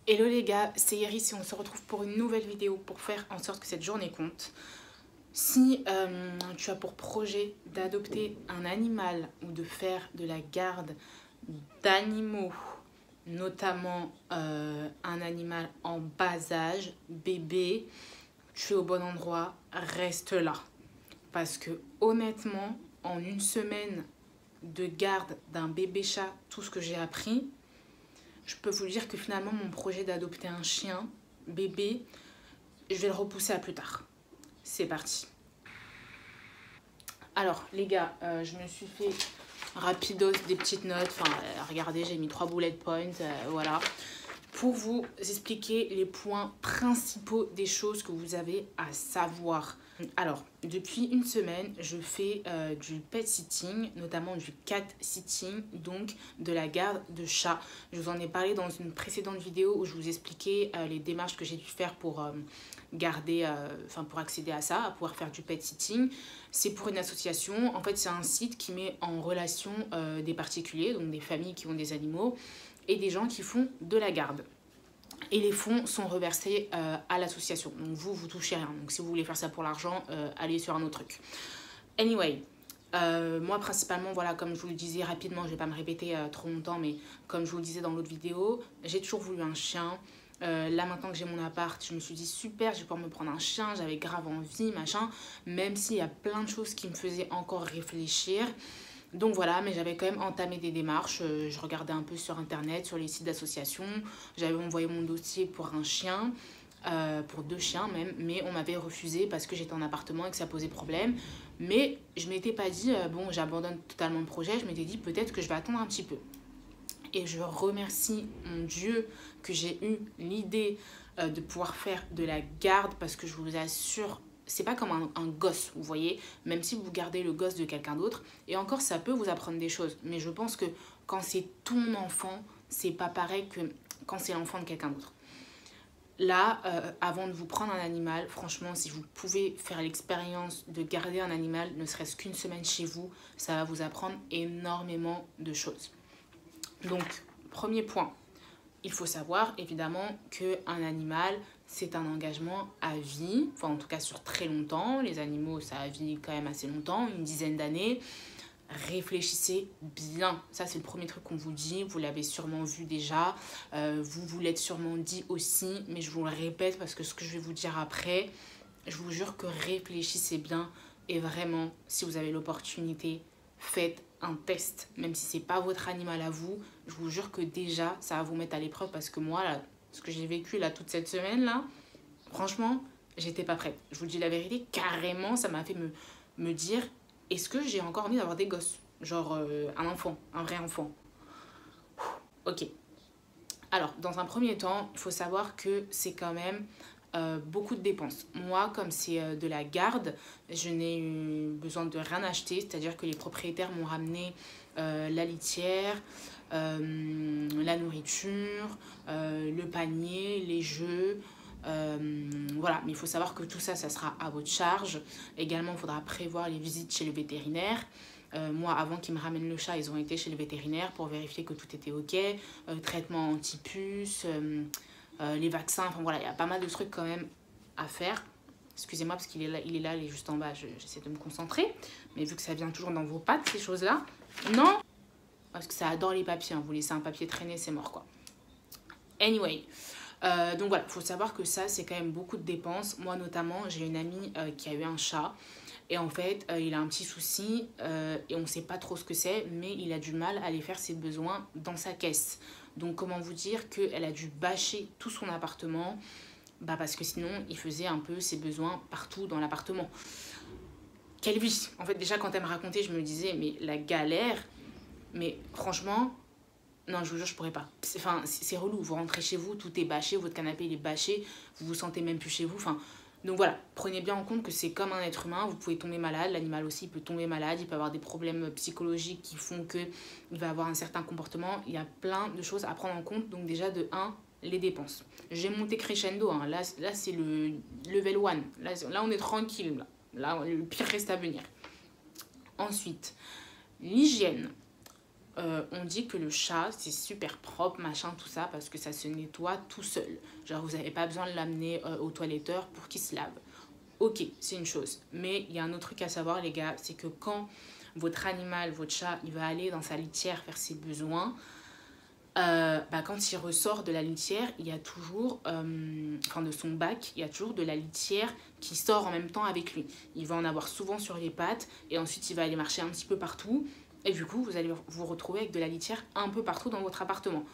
Hello les gars, c'est Iris et on se retrouve pour une nouvelle vidéo pour faire en sorte que cette journée compte. Si tu as pour projet d'adopter un animal ou de faire de la garde d'animaux, notamment un animal en bas âge, bébé, tu es au bon endroit, reste là. Parce que honnêtement, en une semaine de garde d'un bébé chat, tout ce que j'ai appris, je peux vous dire que finalement mon projet d'adopter un chien bébé, je vais le repousser à plus tard. C'est parti. Alors les gars, je me suis fait rapidos des petites notes. Enfin, regardez, j'ai mis 3 bullet points, voilà. Pour vous expliquer les points principaux des choses que vous avez à savoir. Alors, depuis une semaine, je fais du pet sitting, notamment du cat sitting, donc de la garde de chat. Je vous en ai parlé dans une précédente vidéo où je vous expliquais les démarches que j'ai dû faire pour garder, pour accéder à ça, à pouvoir faire du pet sitting. C'est pour une association. En fait, c'est un site qui met en relation des particuliers, donc des familles qui ont des animaux, et des gens qui font de la garde. Et les fonds sont reversés à l'association. Donc vous touchez rien. Donc si vous voulez faire ça pour l'argent, allez sur un autre truc. Anyway, moi principalement, voilà, comme je vous le disais rapidement, je ne vais pas me répéter trop longtemps, mais comme je vous le disais dans l'autre vidéo, j'ai toujours voulu un chien. Là maintenant que j'ai mon appart, je me suis dit super, je vais pouvoir me prendre un chien, j'avais grave envie, machin, même s'il y a plein de choses qui me faisaient encore réfléchir. Donc voilà, mais j'avais quand même entamé des démarches. Je regardais un peu sur internet, sur les sites d'associations. J'avais envoyé mon dossier pour un chien, pour 2 chiens même, mais on m'avait refusé parce que j'étais en appartement et que ça posait problème. Mais je m'étais pas dit, bon, j'abandonne totalement le projet. Je m'étais dit, peut-être que je vais attendre un petit peu. Et je remercie mon Dieu que j'ai eu l'idée de pouvoir faire de la garde parce que je vous assure, c'est pas comme un gosse, vous voyez, même si vous gardez le gosse de quelqu'un d'autre, et encore ça peut vous apprendre des choses, mais je pense que quand c'est ton enfant, c'est pas pareil que quand c'est l'enfant de quelqu'un d'autre. Là, avant de vous prendre un animal, franchement, si vous pouvez faire l'expérience de garder un animal, ne serait-ce qu'une semaine chez vous, ça va vous apprendre énormément de choses. Donc, premier point, il faut savoir évidemment qu'un animal, c'est un engagement à vie, enfin en tout cas sur très longtemps. Les animaux, ça vit quand même assez longtemps, une dizaine d'années. Réfléchissez bien, ça c'est le premier truc qu'on vous dit, vous l'avez sûrement vu déjà, vous l'êtes sûrement dit aussi, mais je vous le répète parce que ce que je vais vous dire après, je vous jure que réfléchissez bien et vraiment, si vous avez l'opportunité, faites un test, même si c'est pas votre animal à vous, je vous jure que déjà ça va vous mettre à l'épreuve parce que moi, là, ce que j'ai vécu là toute cette semaine là, franchement, j'étais pas prête. Je vous dis la vérité, carrément, ça m'a fait me dire, est-ce que j'ai encore envie d'avoir des gosses? Genre un enfant, un vrai enfant. Ok. Alors, dans un premier temps, il faut savoir que c'est quand même beaucoup de dépenses. Moi, comme c'est de la garde, je n'ai eu besoin de rien acheter, c'est-à-dire que les propriétaires m'ont ramené la litière, la nourriture, le panier, les jeux. Voilà, mais il faut savoir que tout ça, ça sera à votre charge. Également, il faudra prévoir les visites chez le vétérinaire. Moi, avant qu'ils me ramènent le chat, ils ont été chez le vétérinaire pour vérifier que tout était ok. Traitement anti-puce, les vaccins, enfin voilà, il y a pas mal de trucs quand même à faire. Excusez-moi parce qu'il est là, il est juste en bas, j'essaie de me concentrer. Mais vu que ça vient toujours dans vos pattes, ces choses-là, non, parce que ça adore les papiers, hein. Vous laissez un papier traîner, c'est mort quoi. Anyway, donc voilà, il faut savoir que ça, c'est quand même beaucoup de dépenses. Moi notamment, j'ai une amie qui a eu un chat. Et en fait, il a un petit souci et on ne sait pas trop ce que c'est, mais il a du mal à aller faire ses besoins dans sa caisse. Donc comment vous dire qu'elle a dû bâcher tout son appartement, parce que sinon il faisait un peu ses besoins partout dans l'appartement. Quelle vie! En fait déjà quand elle me racontait, je me disais mais la galère, mais franchement, non je vous jure je pourrais pas. C'est relou, vous rentrez chez vous, tout est bâché, votre canapé il est bâché, vous vous sentez même plus chez vous, donc voilà, prenez bien en compte que c'est comme un être humain, vous pouvez tomber malade, l'animal aussi il peut tomber malade, il peut avoir des problèmes psychologiques qui font qu'il va avoir un certain comportement, il y a plein de choses à prendre en compte, donc déjà de 1, les dépenses. J'ai monté crescendo, hein. Là c'est le level 1, là on est tranquille, là le pire reste à venir. Ensuite, l'hygiène. on dit que le chat, c'est super propre, machin, tout ça, parce que ça se nettoie tout seul. Genre, vous n'avez pas besoin de l'amener au toiletteur pour qu'il se lave. Ok, c'est une chose. Mais il y a un autre truc à savoir, les gars, c'est que quand votre animal, votre chat, il va aller dans sa litière faire ses besoins, quand il ressort de la litière, il y a toujours, de son bac, il y a toujours de la litière qui sort en même temps avec lui. Il va en avoir souvent sur les pattes et ensuite il va aller marcher un petit peu partout. Et du coup, vous allez vous retrouver avec de la litière un peu partout dans votre appartement.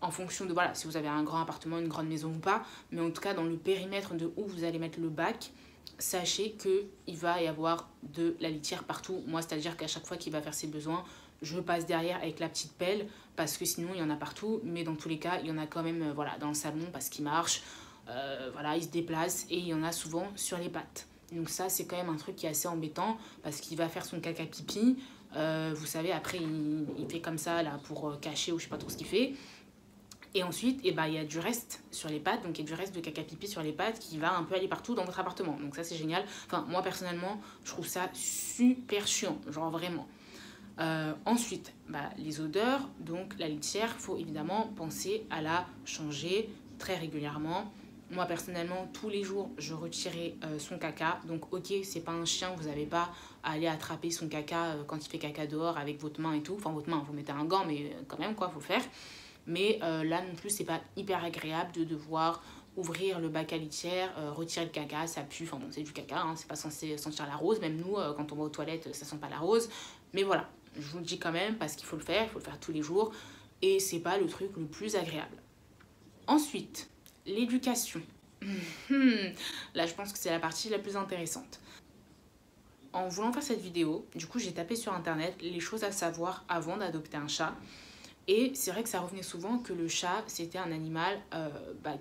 En fonction de, voilà, si vous avez un grand appartement, une grande maison ou pas. Mais en tout cas, dans le périmètre de où vous allez mettre le bac, sachez qu'il va y avoir de la litière partout. Moi, c'est-à-dire qu'à chaque fois qu'il va faire ses besoins, je passe derrière avec la petite pelle parce que sinon il y en a partout, mais dans tous les cas il y en a quand même dans le salon parce qu'il marche, il se déplace et il y en a souvent sur les pattes. Donc ça c'est quand même un truc qui est assez embêtant parce qu'il va faire son caca pipi, vous savez après il fait comme ça là pour cacher ou je sais pas trop ce qu'il fait. Et ensuite, il y a du reste sur les pattes, donc il y a du reste de caca pipi sur les pattes qui va un peu aller partout dans votre appartement. Donc ça c'est génial. Enfin moi personnellement je trouve ça super chiant, genre vraiment. Ensuite, les odeurs, donc la litière, il faut évidemment penser à la changer très régulièrement. Moi personnellement, tous les jours, je retirais son caca. Donc ok, c'est pas un chien, vous n'avez pas à aller attraper son caca quand il fait caca dehors avec votre main et tout. Enfin votre main, vous mettez un gant, mais quand même quoi, faut le faire. Mais là non plus, c'est pas hyper agréable de devoir ouvrir le bac à litière, retirer le caca, ça pue, enfin bon c'est du caca, hein, c'est pas censé sentir la rose, même nous quand on va aux toilettes ça sent pas la rose, mais voilà, je vous le dis quand même parce qu'il faut le faire tous les jours et c'est pas le truc le plus agréable. Ensuite, l'éducation. Là je pense que c'est la partie la plus intéressante. En voulant faire cette vidéo, du coup j'ai tapé sur internet les choses à savoir avant d'adopter un chat. Et c'est vrai que ça revenait souvent que le chat, c'était un animal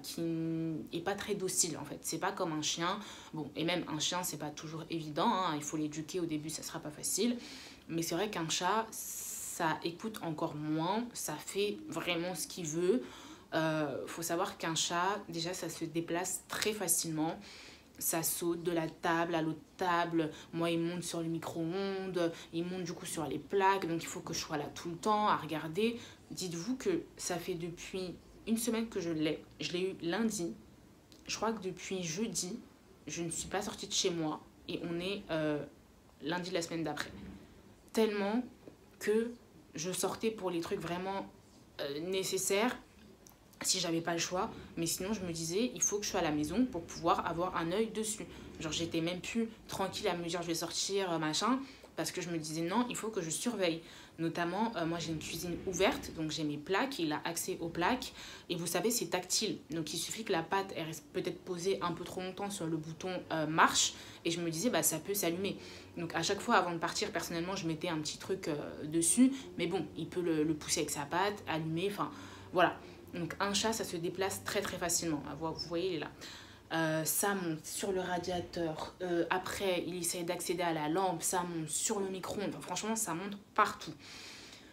qui n'est pas très docile en fait. C'est pas comme un chien. Bon, et même un chien, c'est pas toujours évident. Hein. Il faut l'éduquer au début, ça sera pas facile. Mais c'est vrai qu'un chat, ça écoute encore moins. Ça fait vraiment ce qu'il veut. Faut savoir qu'un chat, déjà, ça se déplace très facilement. Ça saute de la table à l'autre table. Moi, il monte sur le micro-ondes, il monte du coup sur les plaques. Donc, il faut que je sois là tout le temps à regarder. Dites-vous que ça fait depuis une semaine que je l'ai. Je l'ai eu lundi. Je crois que depuis jeudi, je ne suis pas sortie de chez moi. Et on est lundi de la semaine d'après. Tellement que je sortais pour les trucs vraiment nécessaires. Si j'avais pas le choix, mais sinon je me disais il faut que je sois à la maison pour pouvoir avoir un œil dessus. Genre j'étais même plus tranquille à me dire je vais sortir machin, parce que je me disais non, il faut que je surveille. Notamment moi j'ai une cuisine ouverte, donc j'ai mes plaques, il a accès aux plaques et vous savez c'est tactile, donc il suffit que la pâte elle reste peut-être posée un peu trop longtemps sur le bouton marche, et je me disais ça peut s'allumer. Donc à chaque fois avant de partir, personnellement je mettais un petit truc dessus, mais bon il peut le pousser avec sa patte, allumer, enfin voilà. Donc un chat, ça se déplace très très facilement. Vous voyez, il est là. Ça monte sur le radiateur. Après, il essaie d'accéder à la lampe. Ça monte sur le micro-ondes. Enfin, franchement, ça monte partout.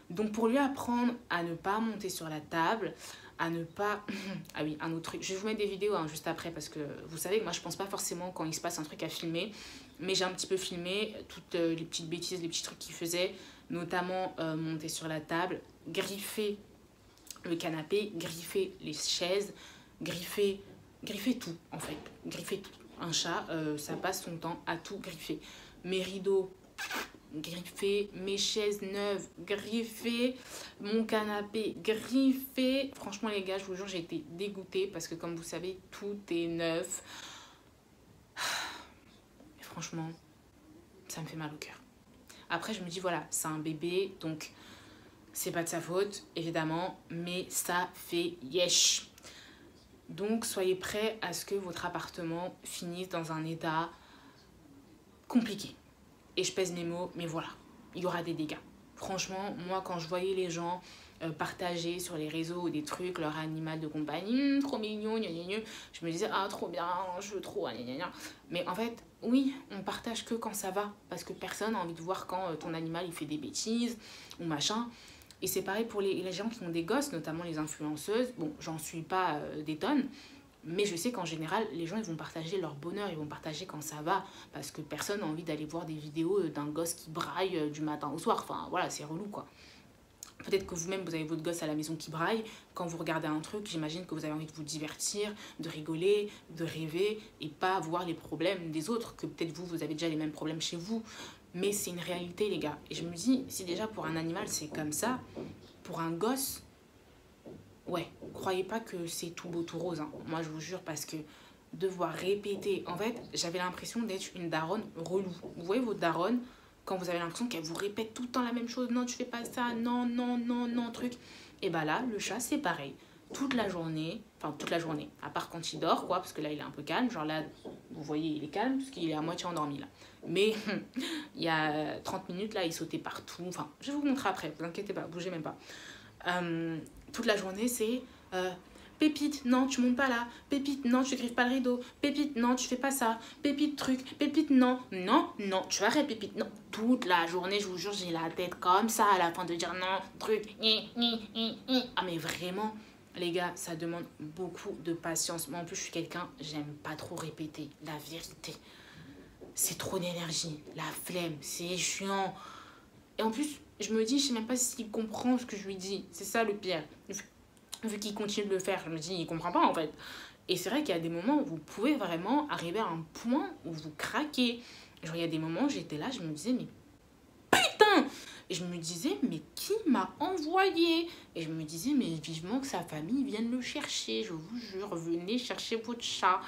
Donc pour lui apprendre à ne pas monter sur la table, à ne pas... ah oui, un autre truc. Je vais vous mettre des vidéos juste après parce que vous savez que moi, je pense pas forcément quand il se passe un truc à filmer. Mais j'ai un petit peu filmé toutes les petites bêtises, les petits trucs qu'il faisait. Notamment monter sur la table, griffer le canapé, griffer les chaises, griffer tout en fait, griffer tout. Un chat, ça passe son temps à tout griffer. Mes rideaux, griffer, mes chaises neuves, griffer, mon canapé, griffer. Franchement les gars, je vous jure, j'ai été dégoûtée parce que comme vous savez, tout est neuf. Et franchement, ça me fait mal au cœur. Après, je me dis voilà, c'est un bébé, donc... c'est pas de sa faute, évidemment, mais ça fait yesh. Donc, soyez prêts à ce que votre appartement finisse dans un état compliqué. Et je pèse mes mots, mais voilà, il y aura des dégâts. Franchement, moi, quand je voyais les gens partager sur les réseaux des trucs, leur animal de compagnie, trop mignon, gna gna gna, je me disais, ah, trop bien, je veux trop, gna gna gna. Mais en fait, oui, on partage que quand ça va, parce que personne n'a envie de voir quand ton animal, il fait des bêtises, ou machin. Et c'est pareil pour les gens qui ont des gosses, notamment les influenceuses. Bon, j'en suis pas des tonnes, mais je sais qu'en général, les gens, ils vont partager leur bonheur, ils vont partager quand ça va, parce que personne n'a envie d'aller voir des vidéos d'un gosse qui braille du matin au soir. Enfin, voilà, c'est relou, quoi. Peut-être que vous-même, vous avez votre gosse à la maison qui braille. Quand vous regardez un truc, j'imagine que vous avez envie de vous divertir, de rigoler, de rêver et pas voir les problèmes des autres, que peut-être vous, vous avez déjà les mêmes problèmes chez vous. Mais c'est une réalité, les gars. Et je me dis, si déjà pour un animal, c'est comme ça, pour un gosse, ouais, croyez pas que c'est tout beau, tout rose. Hein. Moi, je vous jure, parce que devoir répéter... En fait, j'avais l'impression d'être une daronne relou. Vous voyez votre daronne, quand vous avez l'impression qu'elle vous répète tout le temps la même chose. Non, tu fais pas ça, non, non, non, non, truc. Et bah là, le chat, c'est pareil. Toute la journée, à part quand il dort, quoi, parce que là, il est un peu calme. Genre là, vous voyez, il est calme, parce qu'il est à moitié endormi, là. Mais il y a 30 minutes, là, il sautait partout. Enfin, je vais vous montrer après, vous inquiétez pas, bougez même pas. Toute la journée, c'est... Pépite, non, tu montes pas là. Pépite, non, tu griffes pas le rideau. Pépite, non, tu fais pas ça. Pépite, truc. Pépite, non, non, non, tu arrêtes, Pépite, non. Toute la journée, je vous jure, j'ai la tête comme ça à la fin de dire non, truc. Ah, mais vraiment, les gars, ça demande beaucoup de patience. Moi, en plus, je suis quelqu'un, j'aime pas trop répéter la vérité. C'est trop d'énergie. La flemme, c'est chiant. Et en plus, je me dis, je sais même pas s'il comprend ce que je lui dis. C'est ça le pire. Vu qu'il continue de le faire, je me dis, il comprend pas en fait. Et c'est vrai qu'il y a des moments où vous pouvez vraiment arriver à un point où vous craquez. Genre, il y a des moments où j'étais là, je me disais, mais putain! Et je me disais, mais qui m'a envoyé? Et je me disais, mais vivement que sa famille vienne le chercher. Je vous jure, venez chercher votre chat.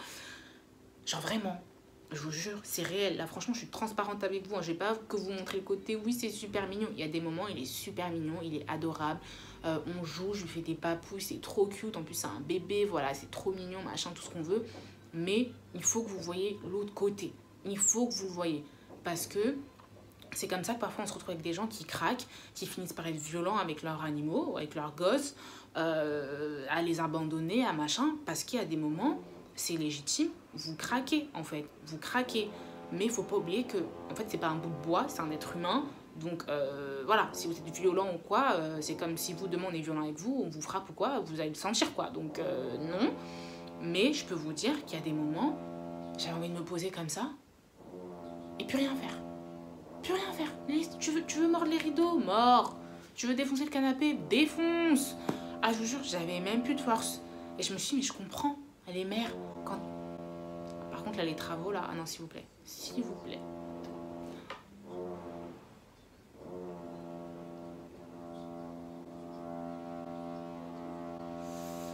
Genre vraiment. Je vous jure, c'est réel. Là, franchement, je suis transparente avec vous. Hein. Je vais pas que vous montrer le côté, oui, c'est super mignon. Il y a des moments, il est super mignon, il est adorable. On joue, je lui fais des papouilles, c'est trop cute. En plus, c'est un bébé, voilà, c'est trop mignon, machin, tout ce qu'on veut. Mais il faut que vous voyez l'autre côté. Il faut que vous le voyez. Parce que c'est comme ça que parfois, on se retrouve avec des gens qui craquent, qui finissent par être violents avec leurs animaux, avec leurs gosses, à les abandonner, à machin. Parce qu'il y a des moments... c'est légitime, vous craquez en fait, vous craquez. Mais il faut pas oublier que en fait c'est pas un bout de bois, c'est un être humain. Donc voilà, si vous êtes violent ou quoi, c'est comme si vous demain on est violent avec vous, on vous frappe ou quoi, vous allez le sentir quoi. Donc non. Mais je peux vous dire qu'il y a des moments, j'avais envie de me poser comme ça et plus rien faire. Plus rien faire. Tu veux mordre les rideaux? Mors. Tu veux défoncer le canapé? Défonce. Ah je vous jure, j'avais même plus de force. Et je me suis dit, mais je comprends. Les mères, quand... Par contre, là, les travaux, là... Ah non, s'il vous plaît. S'il vous plaît.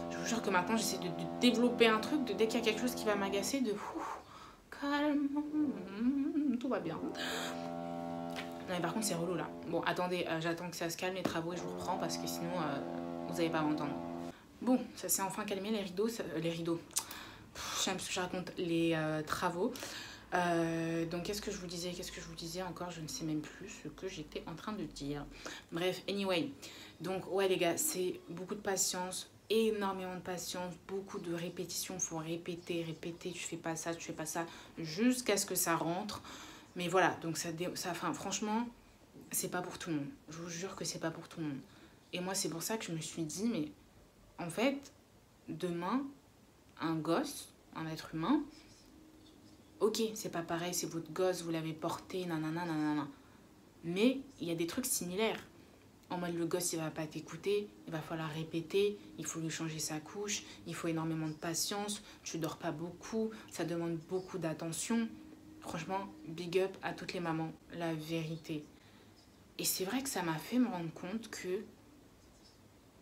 Je vous jure que maintenant, j'essaie de développer un truc, dès qu'il y a quelque chose qui va m'agacer, calme, tout va bien. Non, mais par contre, c'est relou, là. Bon, attendez, j'attends que ça se calme, les travaux, et je vous reprends, parce que sinon, vous n'allez pas m'entendre. Bon, ça s'est enfin calmé, les rideaux. Les rideaux. Je sais même ce que je raconte, les travaux. Donc, qu'est-ce que je vous disais encore? Je ne sais même plus ce que j'étais en train de dire. Bref, anyway. Donc, ouais, les gars, c'est beaucoup de patience, énormément de patience, beaucoup de répétition. Il faut répéter, tu fais pas ça, jusqu'à ce que ça rentre. Mais voilà, donc enfin, franchement, c'est pas pour tout le monde. Je vous jure que c'est pas pour tout le monde. Et moi, c'est pour ça que je me suis dit, mais en fait, demain, un gosse, un être humain, ok, c'est pas pareil, c'est votre gosse, vous l'avez porté, nanana, nanana. Mais il y a des trucs similaires. En mode, le gosse, il va pas t'écouter, il va falloir répéter, il faut lui changer sa couche, il faut énormément de patience, tu dors pas beaucoup, ça demande beaucoup d'attention. Franchement, big up à toutes les mamans, la vérité. Et c'est vrai que ça m'a fait me rendre compte que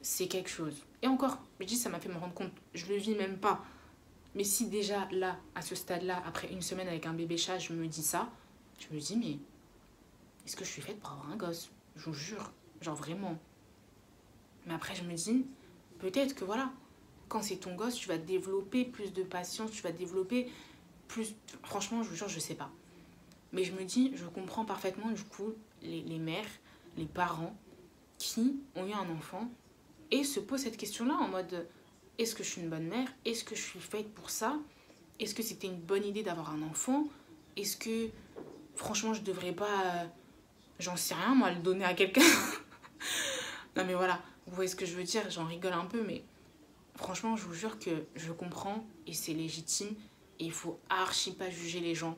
c'est quelque chose. Et encore, je dis ça m'a fait me rendre compte, je le vis même pas. Mais si déjà là, à ce stade-là, après une semaine avec un bébé chat, je me dis ça, je me dis mais est-ce que je suis faite pour avoir un gosse? Je vous jure, genre vraiment. Mais après je me dis, peut-être que voilà, quand c'est ton gosse, tu vas développer plus de patience, tu vas développer plus... Franchement, je vous jure, je sais pas. Mais je me dis, je comprends parfaitement du coup les mères, les parents qui ont eu un enfant et se posent cette question-là en mode, est-ce que je suis une bonne mère? Est-ce que je suis faite pour ça? Est-ce que c'était une bonne idée d'avoir un enfant? Est-ce que, franchement, je devrais pas, j'en sais rien, moi, le donner à quelqu'un? Non mais voilà, vous voyez ce que je veux dire, j'en rigole un peu, mais franchement, je vous jure que je comprends et c'est légitime. Et il faut archi pas juger les gens,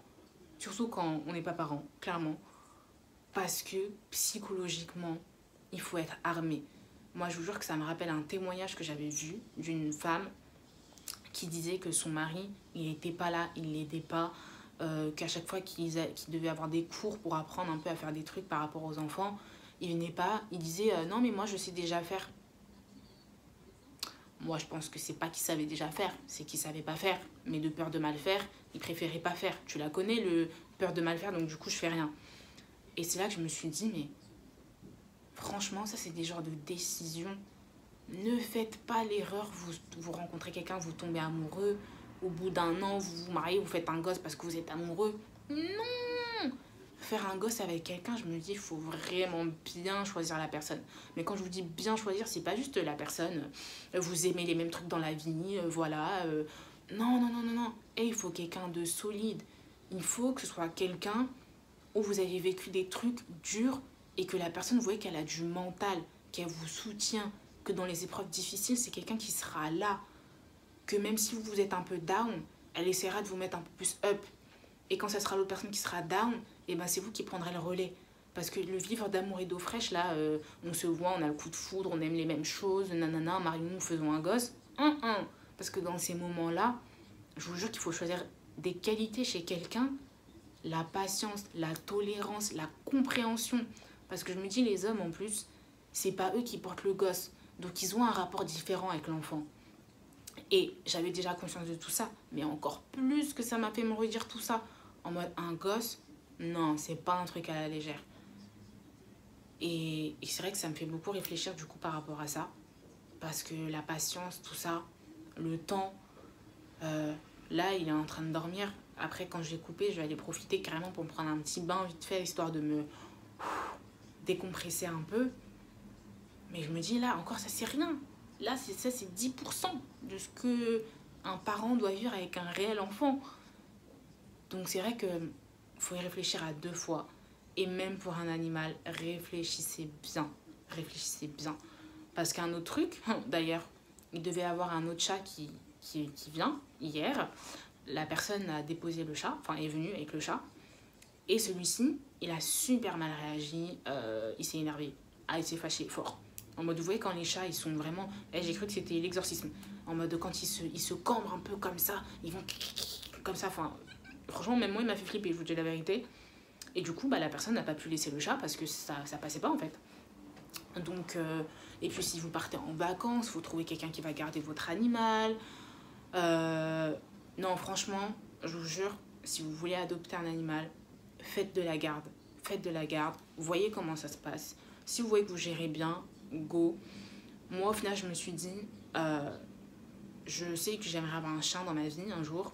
surtout quand on n'est pas parent, clairement. Parce que psychologiquement, il faut être armé. Moi, je vous jure que ça me rappelle un témoignage que j'avais vu d'une femme qui disait que son mari, il n'était pas là, il l'aidait pas, qu'à chaque fois qu'il devait avoir des cours pour apprendre un peu à faire des trucs par rapport aux enfants, il venait pas, il disait non mais moi je sais déjà faire. Moi je pense que c'est pas qu'il savait déjà faire, c'est qu'il savait pas faire, mais de peur de mal faire, il préférait pas faire. Tu la connais, le peur de mal faire, donc du coup je fais rien. Et c'est là que je me suis dit mais franchement ça c'est des genres de décisions. Ne faites pas l'erreur, vous rencontrez quelqu'un, vous tombez amoureux, au bout d'un an vous vous mariez, vous faites un gosse parce que vous êtes amoureux. Non! Faire un gosse avec quelqu'un, je me dis, il faut vraiment bien choisir la personne. Mais quand je vous dis bien choisir, c'est pas juste la personne, vous aimez les mêmes trucs dans la vie, voilà. Non, non, non, non, non. Et il faut quelqu'un de solide. Il faut que ce soit quelqu'un où vous avez vécu des trucs durs et que la personne, vous voyez qu'elle a du mental, qu'elle vous soutient, que dans les épreuves difficiles, c'est quelqu'un qui sera là. Que même si vous êtes un peu down, elle essaiera de vous mettre un peu plus up. Et quand ça sera l'autre personne qui sera down, et ben c'est vous qui prendrez le relais. Parce que le vivre d'amour et d'eau fraîche, là, on se voit, on a le coup de foudre, on aime les mêmes choses, nanana, marions-nous, faisons un gosse. Parce que dans ces moments-là, je vous jure qu'il faut choisir des qualités chez quelqu'un. La patience, la tolérance, la compréhension. Parce que je me dis, les hommes, en plus, c'est pas eux qui portent le gosse. Donc ils ont un rapport différent avec l'enfant. Et j'avais déjà conscience de tout ça. Mais encore plus que ça m'a fait me redire tout ça. En mode, un gosse, non, c'est pas un truc à la légère. Et c'est vrai que ça me fait beaucoup réfléchir du coup par rapport à ça. Parce que la patience, tout ça, le temps, là il est en train de dormir. Après quand je l'ai coupé, je vais aller profiter carrément pour me prendre un petit bain vite fait, histoire de me décompresser un peu. Mais je me dis là encore ça c'est rien. Là ça c'est 10% de ce que un parent doit vivre avec un réel enfant. Donc c'est vrai que faut y réfléchir à 2 fois. Et même pour un animal, réfléchissez bien. Réfléchissez bien. Parce qu'un autre truc, d'ailleurs, il devait avoir un autre chat qui vient hier. La personne a déposé le chat, enfin est venue avec le chat. Et celui-ci, il a super mal réagi. Il s'est énervé. Ah, il s'est fâché fort. En mode, vous voyez, quand les chats, ils sont vraiment... j'ai cru que c'était l'exorcisme. En mode, quand ils se cambrent un peu comme ça, ils vont... Comme ça, enfin... Franchement, même moi, il m'a fait flipper, je vous dis la vérité. Et du coup, bah, la personne n'a pas pu laisser le chat parce que ça passait pas, en fait. Donc, et puis, si vous partez en vacances, il faut trouver quelqu'un qui va garder votre animal. Non, franchement, je vous jure, si vous voulez adopter un animal, faites de la garde. Faites de la garde. Voyez comment ça se passe. Si vous voyez que vous gérez bien, go. Moi, au final, je me suis dit, je sais que j'aimerais avoir un chien dans ma vie un jour,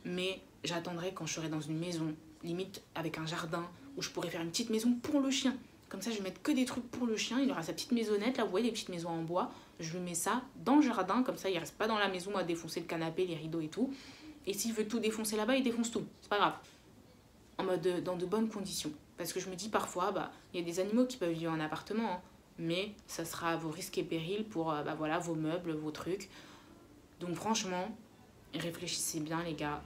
mais j'attendrai quand je serai dans une maison, limite avec un jardin, où je pourrais faire une petite maison pour le chien. Comme ça, je vais mettre que des trucs pour le chien. Il aura sa petite maisonnette. Là, vous voyez, les petites maisons en bois. Je lui mets ça dans le jardin. Comme ça, il reste pas dans la maison à défoncer le canapé, les rideaux et tout. Et s'il veut tout défoncer là-bas, il défonce tout. C'est pas grave. En mode dans de bonnes conditions. Parce que je me dis parfois, bah, il y a des animaux qui peuvent vivre en appartement. Hein, mais ça sera à vos risques et périls pour bah, voilà, vos meubles, vos trucs. Donc franchement, réfléchissez bien les gars.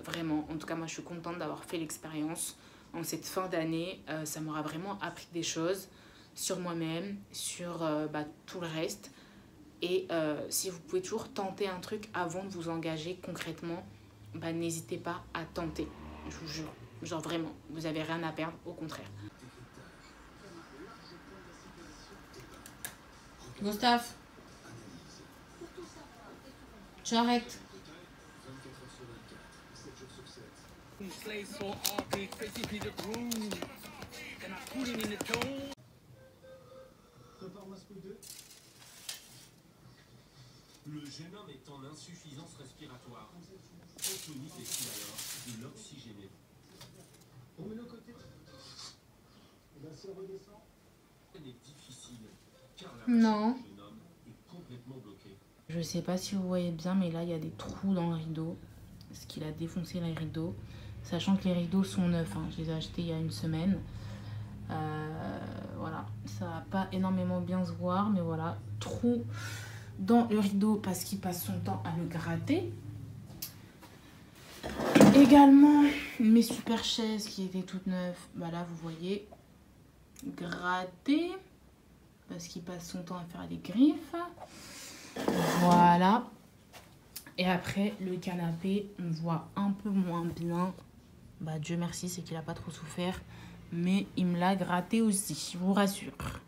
Vraiment. En tout cas, moi, je suis contente d'avoir fait l'expérience. En cette fin d'année, ça m'aura vraiment appris des choses sur moi-même, sur bah, tout le reste. Et si vous pouvez toujours tenter un truc avant de vous engager concrètement, bah, n'hésitez pas à tenter. Je vous jure. Genre vraiment, vous n'avez rien à perdre, au contraire. Gustave, j'arrête. Le jeune homme est en insuffisance respiratoire. Anthony décide alors de l'oxygéner. On met le côté. Et bien, si on redescend. Elle est difficile, car la Non. du jeune homme est complètement bloquée. Je sais pas si vous voyez bien, mais là, il y a des trous dans le rideau. Parce qu'il a défoncé les rideaux. Sachant que les rideaux sont neufs. Hein. Je les ai achetés il y a une semaine. Voilà. Ça va pas énormément bien se voir. Mais voilà. Trou dans le rideau parce qu'il passe son temps à le gratter. Également, mes super chaises qui étaient toutes neuves. Bah là, vous voyez. gratter parce qu'il passe son temps à faire les griffes. Voilà. Et après, le canapé, on voit un peu moins bien. Bah, Dieu merci, c'est qu'il n'a pas trop souffert. Mais il me l'a gratté aussi, je vous rassure.